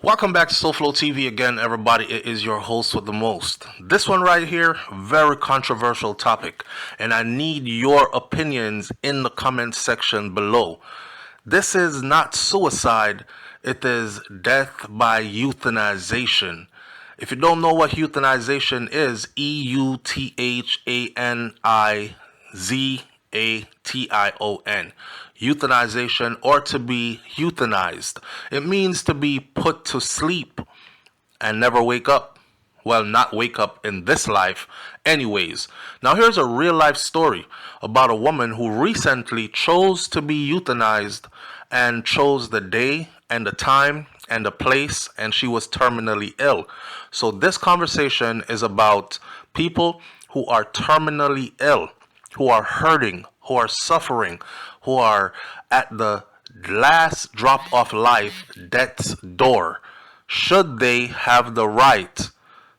Welcome back to SouFLoTV again, everybody. It is your host with the most. This one right here, very controversial topic, and I need your opinions in the comment section below. This is not suicide, it is death by euthanization. If you don't know what euthanization is, Euthanization. Euthanization, or to be euthanized. It means to be put to sleep and never wake up. Well, not wake up in this life anyways. Now here's a real life story about a woman who recently chose to be euthanized and chose the day and the time and the place, and she was terminally ill. So this conversation is about people who are terminally ill, who are hurting, who are suffering, who are at the last drop of life, death's door. Should they have the right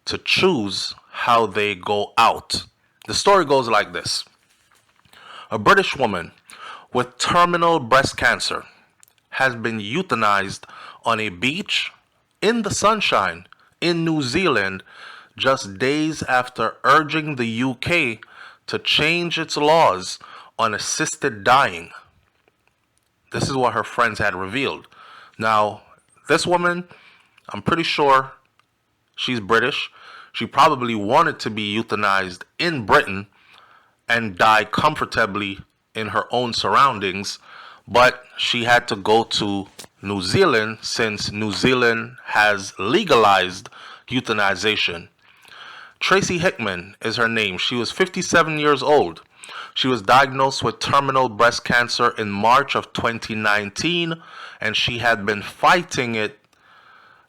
to choose how they go out? The story goes like this. A British woman with terminal breast cancer has been euthanized on a beach in the sunshine in New Zealand just days after urging the UK to change its laws on assisted dying. This is what her friends had revealed. Now, this woman, I'm pretty sure she's British. She probably wanted to be euthanized in Britain and die comfortably in her own surroundings, but she had to go to New Zealand since New Zealand has legalized euthanization. Tracy Hickman is her name. She was 57 years old. She was diagnosed with terminal breast cancer in March of 2019, and she had been fighting it,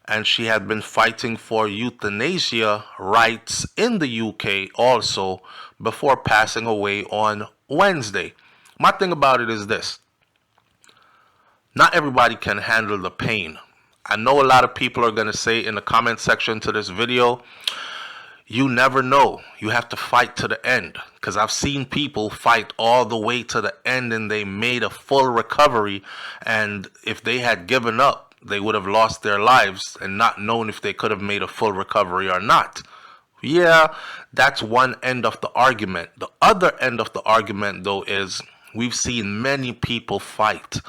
and she had been fighting for euthanasia rights in the UK also before passing away on Wednesday. My thing about it is this. Not everybody can handle the pain. I know a lot of people are going to say in the comment section to this video, you never know. You have to fight to the end. Because I've seen people fight all the way to the end and they made a full recovery. And if they had given up, they would have lost their lives and not known if they could have made a full recovery or not. Yeah, that's one end of the argument. The other end of the argument, though, is we've seen many people fight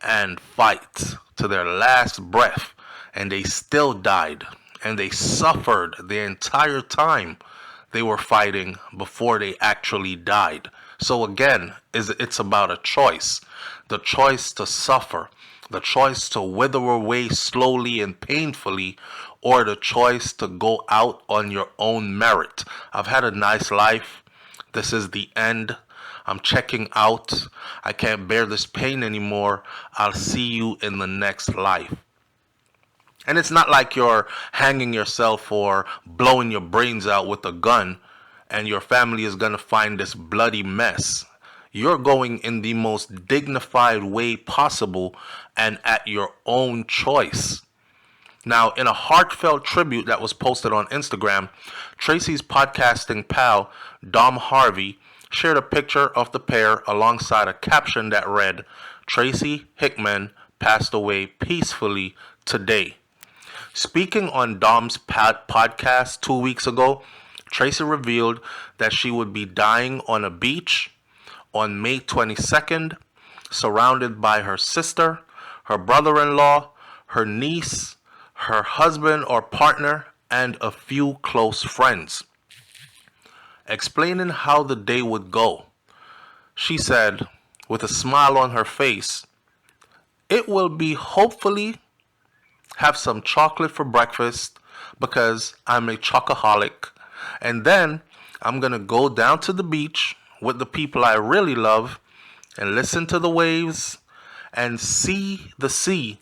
and fight to their last breath, and they still died. And they suffered the entire time they were fighting before they actually died. So again, it's about a choice. The choice to suffer, the choice to wither away slowly and painfully, or the choice to go out on your own merit. I've had a nice life. This is the end. I'm checking out. I can't bear this pain anymore. I'll see you in the next life. And it's not like you're hanging yourself or blowing your brains out with a gun and your family is going to find this bloody mess. You're going in the most dignified way possible and at your own choice. Now, in a heartfelt tribute that was posted on Instagram, Tracy's podcasting pal, Dom Harvey, shared a picture of the pair alongside a caption that read, "Tracy Hickman passed away peacefully today." Speaking on Dom's podcast 2 weeks ago, Tracy revealed that she would be dying on a beach on May 22nd, surrounded by her sister, her brother-in-law, her niece, her husband or partner, and a few close friends. Explaining how the day would go, she said, with a smile on her face, "It will be hopefully have some chocolate for breakfast because I'm a chocoholic. And then I'm going to go down to the beach with the people I really love and listen to the waves and see the sea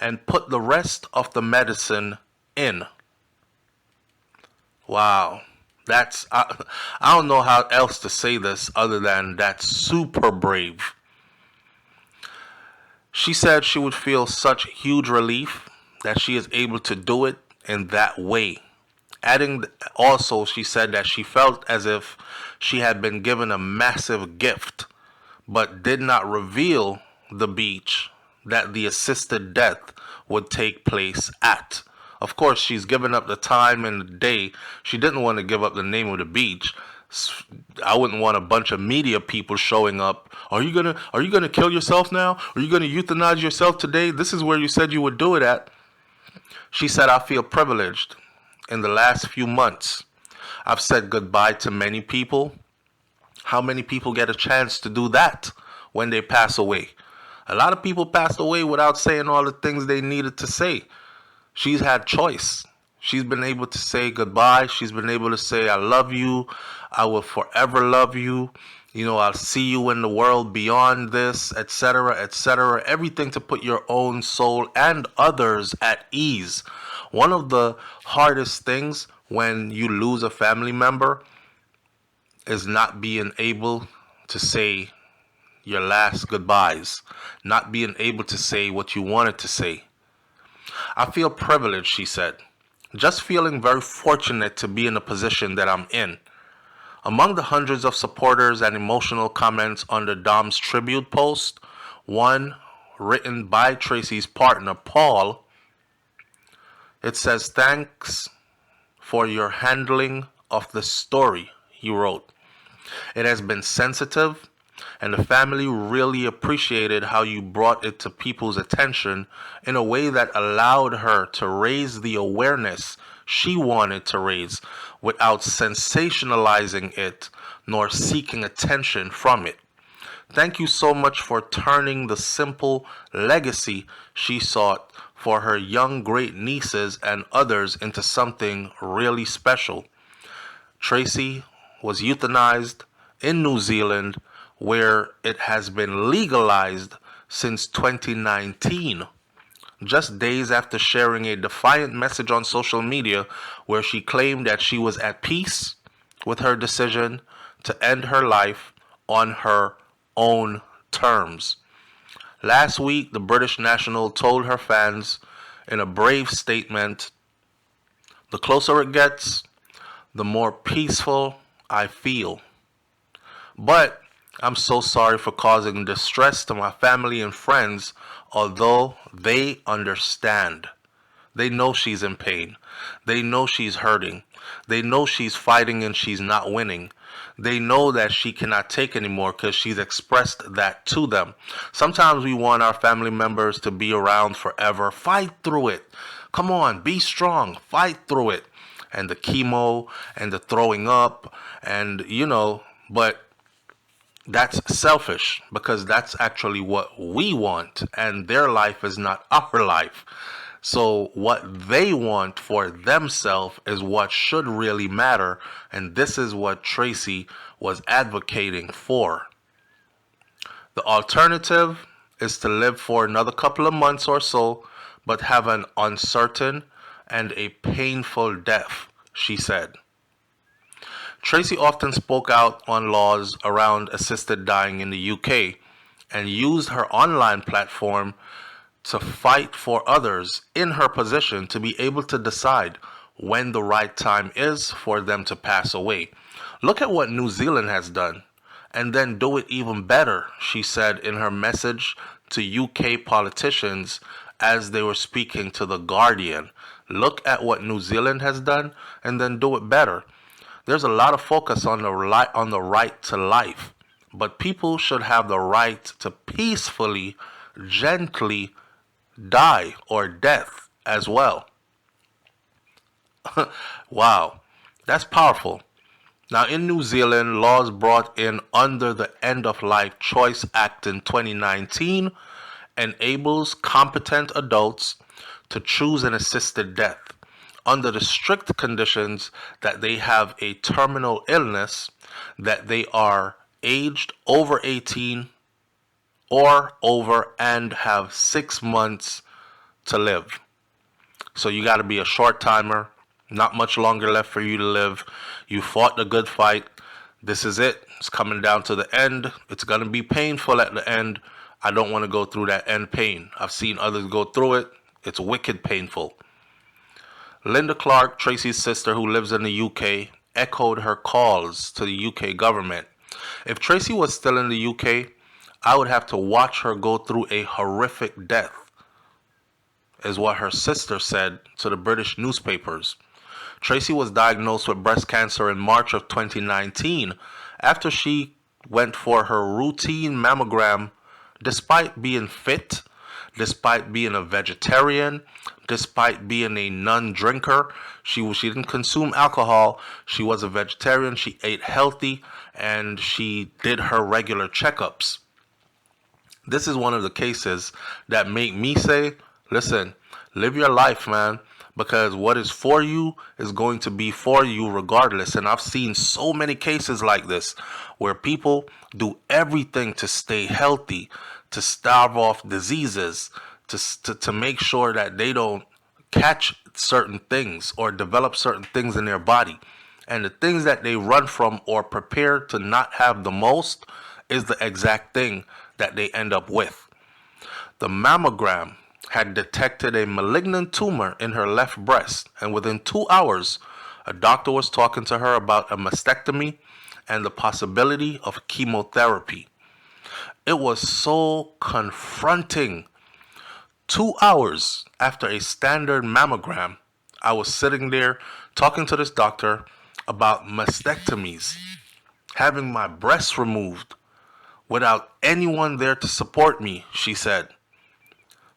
and put the rest of the medicine in." Wow. I don't know how else to say this other than that's super brave. She said she would feel such huge relief that she is able to do it in that way. Adding also, she said that she felt as if she had been given a massive gift, but did not reveal the beach that the assisted death would take place at. Of course, she's given up the time and the day. She didn't want to give up the name of the beach. I wouldn't want a bunch of media people showing up. Are you gonna kill yourself now? Are you gonna euthanize yourself today? This is where you said you would do it at. She said, I feel privileged. In the last few months, I've said goodbye to many people. How many people get a chance to do that when they pass away? A lot of people passed away without saying all the things they needed to say. She's had choice. She's been able to say goodbye. She's been able to say, I love you. I will forever love you. I'll see you in the world beyond this, etc., etc. Everything to put your own soul and others at ease. One of the hardest things when you lose a family member is not being able to say your last goodbyes, not being able to say what you wanted to say. I feel privileged, she said. Just feeling very fortunate to be in the position that I'm in. Among the hundreds of supporters and emotional comments under Dom's tribute post, one written by Tracy's partner, Paul, it says, thanks for your handling of the story, he wrote. It has been sensitive, and the family really appreciated how you brought it to people's attention in a way that allowed her to raise the awareness she wanted to raise without sensationalizing it nor seeking attention from it. Thank you so much for turning the simple legacy she sought for her young great nieces and others into something really special. Tracy was euthanized in New Zealand, where it has been legalized since 2019. Just days after sharing a defiant message on social media where she claimed that she was at peace with her decision to end her life on her own terms. Last week, the British national told her fans in a brave statement, "The closer it gets, the more peaceful I feel. But I'm so sorry for causing distress to my family and friends, although they understand. They know she's in pain. They know she's hurting. They know she's fighting and she's not winning. They know that she cannot take anymore because she's expressed that to them. Sometimes we want our family members to be around forever. Fight through it. Come on, be strong. Fight through it. And the chemo and the throwing up and, but that's selfish because that's actually what we want, and their life is not our life. So what they want for themselves is what should really matter, and this is what Tracy was advocating for. The alternative is to live for another couple of months or so, but have an uncertain and a painful death, she said. Tracy often spoke out on laws around assisted dying in the UK and used her online platform to fight for others in her position to be able to decide when the right time is for them to pass away. Look at what New Zealand has done, and then do it even better, she said in her message to UK politicians as they were speaking to The Guardian. Look at what New Zealand has done, and then do it better. There's a lot of focus on the right to life, but people should have the right to peacefully, gently die or death as well. Wow, that's powerful. Now, in New Zealand, laws brought in under the End of Life Choice Act in 2019 enables competent adults to choose an assisted death under the strict conditions that they have a terminal illness, that they are aged over 18 or over and have 6 months to live. So you got to be a short timer, not much longer left for you to live. You fought the good fight. This is it. It's coming down to the end. It's going to be painful at the end. I don't want to go through that end pain. I've seen others go through it. It's wicked painful. Linda Clark, Tracy's sister who lives in the UK, echoed her calls to the UK government. If Tracy was still in the UK, I would have to watch her go through a horrific death, is what her sister said to the British newspapers. Tracy was diagnosed with breast cancer in March of 2019 after she went for her routine mammogram despite being fit, despite being a vegetarian, despite being a non-drinker. She didn't consume alcohol. She was a vegetarian. She ate healthy and she did her regular checkups. This is one of the cases that make me say, listen, live your life, man, because what is for you is going to be for you regardless. And I've seen so many cases like this where people do everything to stay healthy, to starve off diseases, to make sure that they don't catch certain things or develop certain things in their body. And the things that they run from or prepare to not have the most is the exact thing that they end up with. The mammogram had detected a malignant tumor in her left breast, and within 2 hours, a doctor was talking to her about a mastectomy and the possibility of chemotherapy. It was so confronting. 2 hours after a standard mammogram, I was sitting there talking to this doctor about mastectomies, having my breasts removed without anyone there to support me, she said.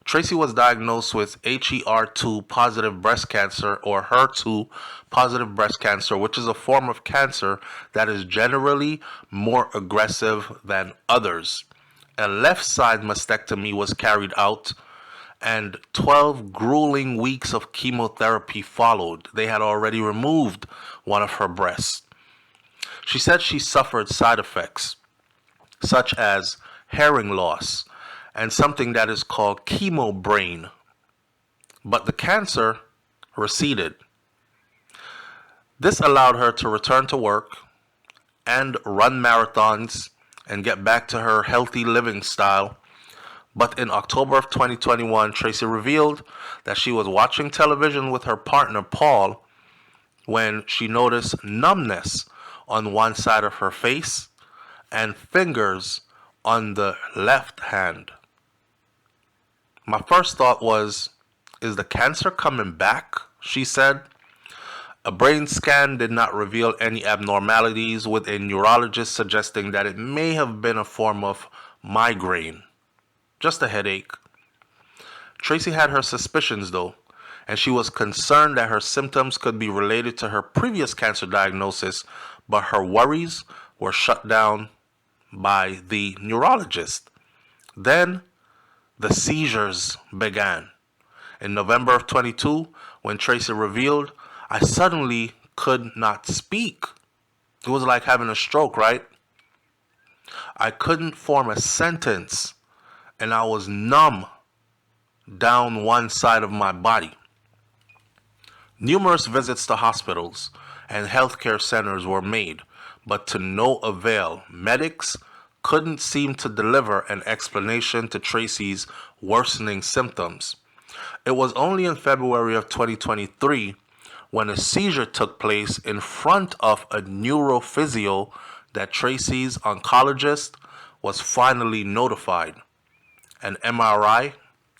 Tracy was diagnosed with HER2 positive breast cancer or HER2 positive breast cancer, which is a form of cancer that is generally more aggressive than others. A left side mastectomy was carried out and 12 grueling weeks of chemotherapy followed. They had already removed one of her breasts. She said she suffered side effects such as hearing loss and something that is called chemo brain. But the cancer receded. This allowed her to return to work and run marathons and get back to her healthy living style. But in October of 2021, Tracy revealed that she was watching television with her partner, Paul, when she noticed numbness on one side of her face and fingers on the left hand. My first thought was, is the cancer coming back? She said. A brain scan did not reveal any abnormalities, with a neurologist suggesting that it may have been a form of migraine, just a headache. Tracy had her suspicions though, and she was concerned that her symptoms could be related to her previous cancer diagnosis, but her worries were shut down by the neurologist. Then the seizures began. In November of 22, when Tracy revealed, I suddenly could not speak. It was like having a stroke, right? I couldn't form a sentence, and I was numb down one side of my body. Numerous visits to hospitals and healthcare centers were made, but to no avail. Medics couldn't seem to deliver an explanation to Tracy's worsening symptoms. It was only in February of 2023 when a seizure took place in front of a neurophysio that Tracy's oncologist was finally notified. An MRI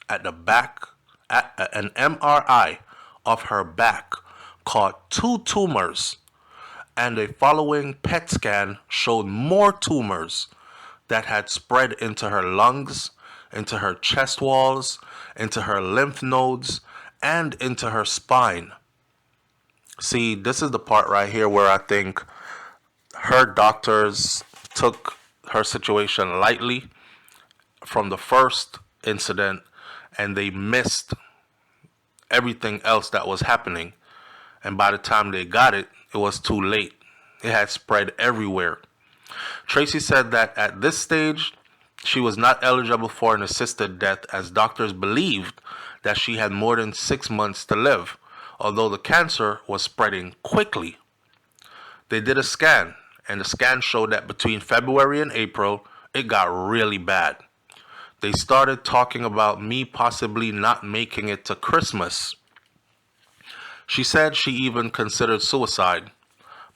an MRI of her back caught 2 tumors, and a following PET scan showed more tumors that had spread into her lungs, into her chest walls, into her lymph nodes, and into her spine. See, this is the part right here where I think her doctors took her situation lightly from the first incident, and they missed everything else that was happening. And by the time they got it, it was too late. It had spread everywhere. Tracy said that at this stage, she was not eligible for an assisted death, as doctors believed that she had more than 6 months to live, although the cancer was spreading quickly. They did a scan, and the scan showed that between February and April, it got really bad. They started talking about me possibly not making it to Christmas. She said she even considered suicide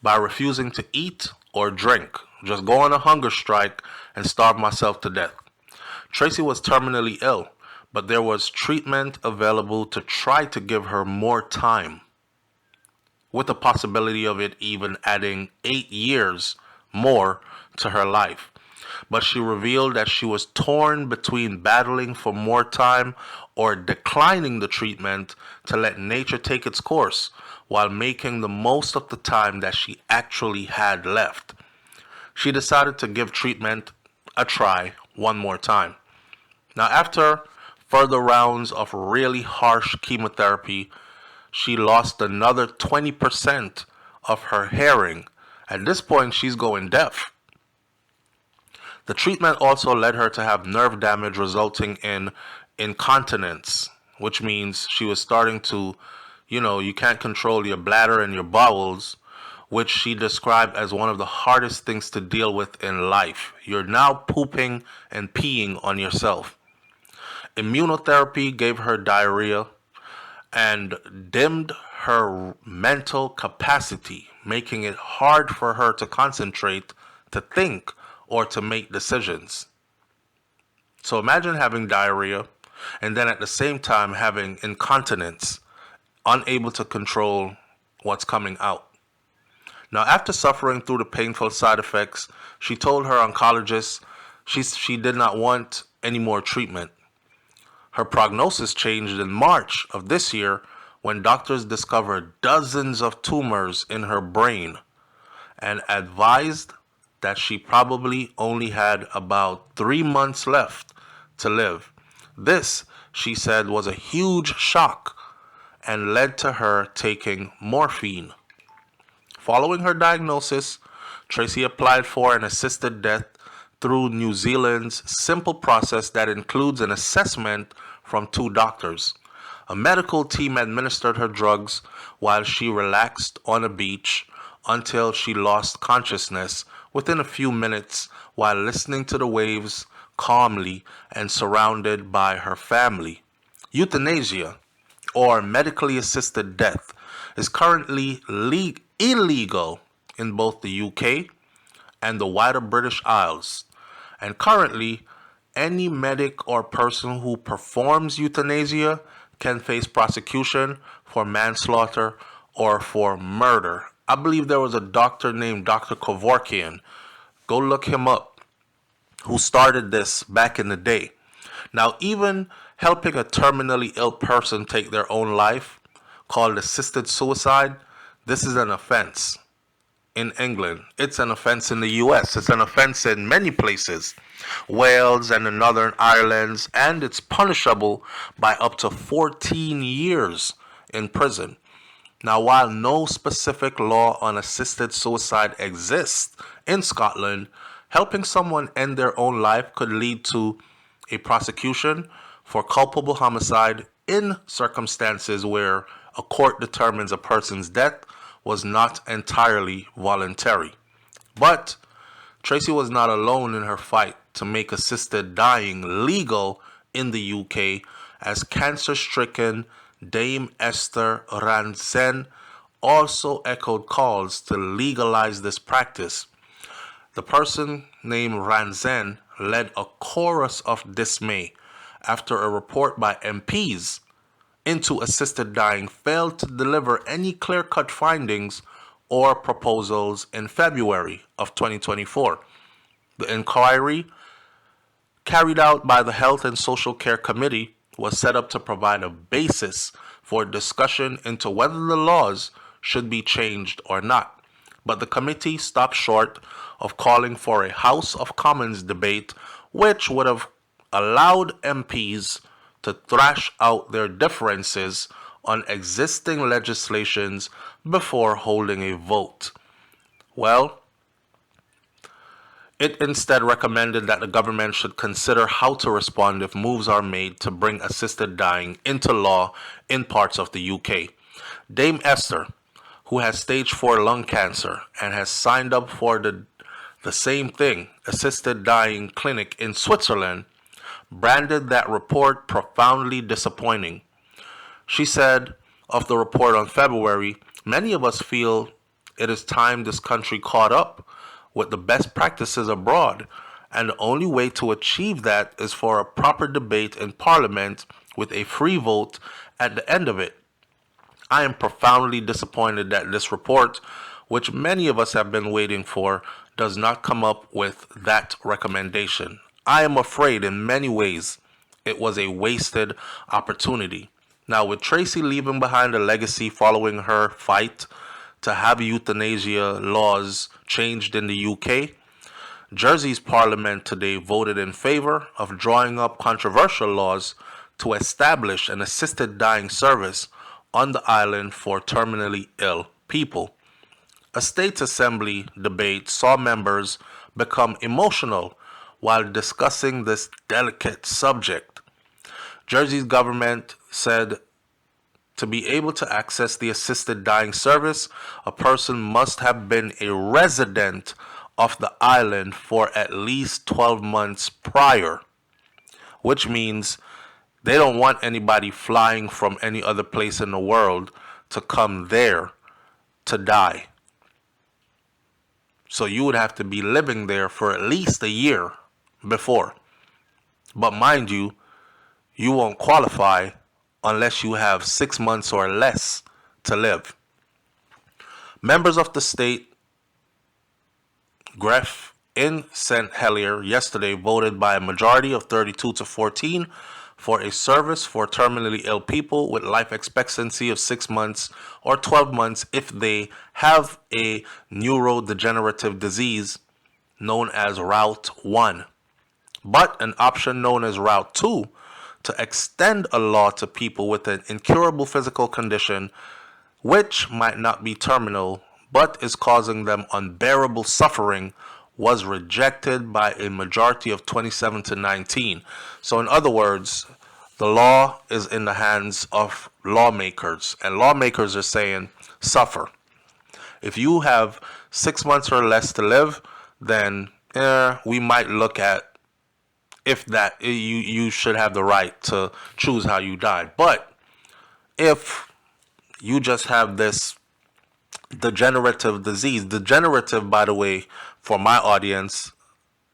by refusing to eat or drink just go on a hunger strike and starve myself to death. Tracy was terminally ill, but there was treatment available to try to give her more time, with the possibility of it even adding 8 years more to her life. But she revealed that she was torn between battling for more time or declining the treatment to let nature take its course while making the most of the time that she actually had left. She decided to give treatment a try one more time. Now, after further rounds of really harsh chemotherapy, she lost another 20% of her hearing. At this point, she's going deaf. The treatment also led her to have nerve damage resulting in incontinence, which means she was starting to, you can't control your bladder and your bowels, which she described as one of the hardest things to deal with in life. You're now pooping and peeing on yourself. Immunotherapy gave her diarrhea and dimmed her mental capacity, making it hard for her to concentrate, to think, or to make decisions. So imagine having diarrhea and then at the same time having incontinence, unable to control what's coming out. Now, after suffering through the painful side effects, she told her oncologist she did not want any more treatment. Her prognosis changed in March of this year when doctors discovered dozens of tumors in her brain and advised that she probably only had about 3 months left to live. This, she said, was a huge shock and led to her taking morphine. Following her diagnosis, Tracy applied for an assisted death through New Zealand's simple process that includes an assessment from 2 doctors. A medical team administered her drugs while she relaxed on a beach until she lost consciousness within a few minutes while listening to the waves calmly and surrounded by her family. Euthanasia, or medically assisted death, is currently illegal in both the UK and the wider British Isles. And currently, any medic or person who performs euthanasia can face prosecution for manslaughter or for murder. I believe there was a doctor named Dr. Kevorkian. Go look him up, who started this back in the day. Now, even helping a terminally ill person take their own life, called assisted suicide, this is an offense in England. It's an offense in the US. It's an offense in many places, Wales and the Northern Ireland, and it's punishable by up to 14 years in prison. Now, while no specific law on assisted suicide exists in Scotland, helping someone end their own life could lead to a prosecution for culpable homicide in circumstances where a court determines a person's death was not entirely voluntary. But Tracy was not alone in her fight to make assisted dying legal in the UK, as cancer-stricken Dame Esther Rantzen also echoed calls to legalize this practice. The person named Rantzen led a chorus of dismay after a report by MPs into assisted dying failed to deliver any clear-cut findings or proposals in February of 2024. The inquiry, carried out by the Health and Social Care Committee, was set up to provide a basis for discussion into whether the laws should be changed or not. But the committee stopped short of calling for a House of Commons debate, which would have allowed MPs to thrash out their differences on existing legislations before holding a vote. Well, it instead recommended that the government should consider how to respond if moves are made to bring assisted dying into law in parts of the UK. Dame Esther, who has stage 4 lung cancer and has signed up for the same thing, assisted dying clinic in Switzerland, branded that report profoundly disappointing. She said of the report on February, "Many of us feel it is time this country caught up with the best practices abroad, and the only way to achieve that is for a proper debate in Parliament with a free vote at the end of it. I am profoundly disappointed that this report, which many of us have been waiting for, does not come up with that recommendation. I am afraid in many ways it was a wasted opportunity. Now, with Tracy leaving behind a legacy following her fight to have euthanasia laws changed in the UK, Jersey's parliament today voted in favor of drawing up controversial laws to establish an assisted dying service on the island for terminally ill people. A state assembly debate saw members become emotional while discussing this delicate subject. Jersey's government said to be able to access the assisted dying service, a person must have been a resident of the island for at least 12 months prior, which means they don't want anybody flying from any other place in the world to come there to die. So you would have to be living there for at least a year before. But mind you, you won't qualify unless you have 6 months or less to live. Members of the state Gref in St. Helier yesterday voted by a majority of 32 to 14 for a service for terminally ill people with life expectancy of 6 months or 12 months if they have a neurodegenerative disease known as Route 1, but an option known as Route 2 to extend a law to people with an incurable physical condition which might not be terminal but is causing them unbearable suffering was rejected by a majority of 27 to 19. So in other words, the law is in the hands of lawmakers, and lawmakers are saying suffer. If you have 6 months or less to live, then we might look at if that you should have the right to choose how you die. But if you just have this degenerative disease, degenerative, by the way, for my audience,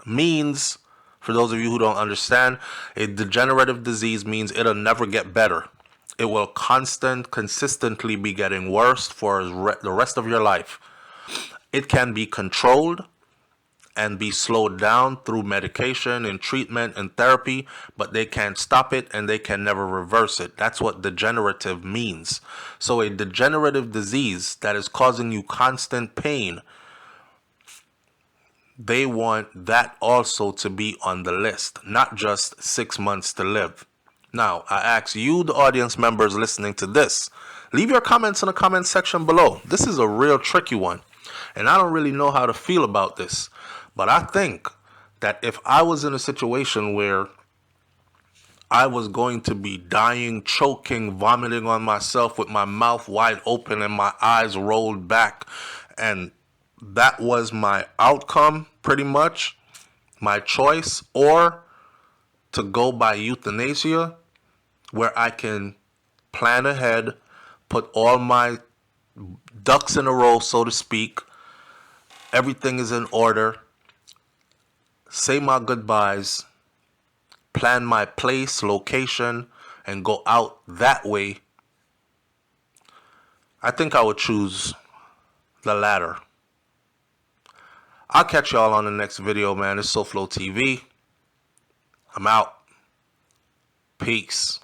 means, for those of you who don't understand, a degenerative disease means it'll never get better. It will consistently be getting worse for the rest of your life. It can be controlled and be slowed down through medication and treatment and therapy, but they can't stop it and they can never reverse it. That's what degenerative means. So a degenerative disease that is causing you constant pain, they want that also to be on the list, not just 6 months to live. Now, I ask you, the audience members listening to this, leave your comments in the comment section below. This is a real tricky one, and I don't really know how to feel about this. But I think that if I was in a situation where I was going to be dying, choking, vomiting on myself with my mouth wide open and my eyes rolled back, and that was my outcome, pretty much, my choice, or to go by euthanasia, where I can plan ahead, put all my ducks in a row, so to speak, everything is in order, say my goodbyes, plan my place, location, and go out that way, I think I would choose the latter. I'll catch y'all on the next video, man. It's SouFLoTV. I'm out. Peace.